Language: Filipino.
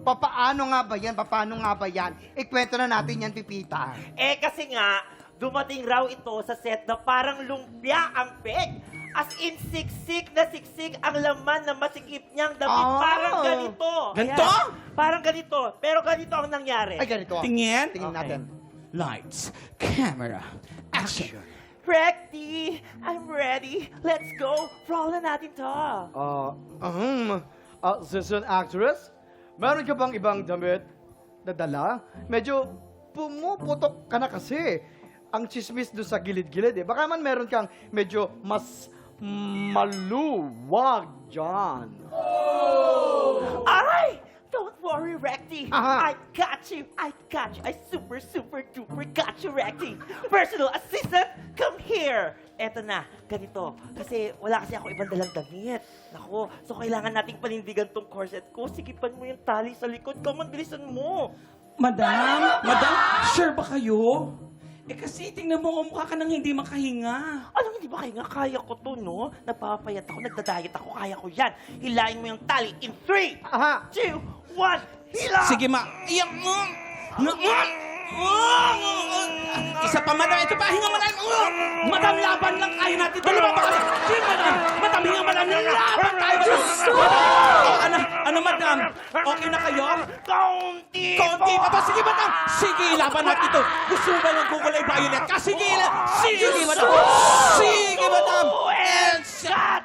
Papaano nga ba yan? Papaano nga ba yan? Ikwento na natin yan, Pipita. Kasi nga, dumating raw ito sa set na parang lumpia ang peg. As in, siksik na siksik ang laman na masikip niyang damit. Parang ganito. Ganito? Ayan, parang ganito. Pero ganito ang nangyari. Ay, ganito. Tingin? Tingnan Okay. natin. Lights, camera, action. Recti, I'm ready. Let's go. Roll na natin to. Assistant actress, meron ka bang ibang damit na dala? Medyo pumuputok ka na kasi. Ang chismis doon sa gilid-gilid eh. Baka man meron kang medyo mas maluwag dyan. Alright! Don't worry, Recti. Aha. I got you. I got you. I super, super, duper got you, Recti. Personal assistant, come here. Eto na, ganito. Kasi wala kasi ako ibang dalang damit. Nako, so kailangan nating panindigan tong corset ko. Sikipan mo yung tali sa likod. Come on, bilisan mo. Madam, sure ba kayo? Kasi tingnan mo, mukha ka nang hindi makahinga. Alam, hindi ba kayo nga kaya ko to, no? Nagpapayat ako, nagda-diet ako, kaya ko yan. Hilahin mo yung tali in 3, Aha. 2, 1, hila! Sige, iyak mo. Isa pa, madam. Ito pa, hinga, madam. Madam, laban lang kaya natin. Dalawa pa kasi. Sige, madam. Madam, hinga, madam. Laban tayo, madam. Ano, madam? Okay na kayo? Kaunti Konti po! pa ba? Sige, madam. Sige, laban natin ito. Gusto mo ba ng kulay violet ka? Sige, madam. Sige, madam. And shot!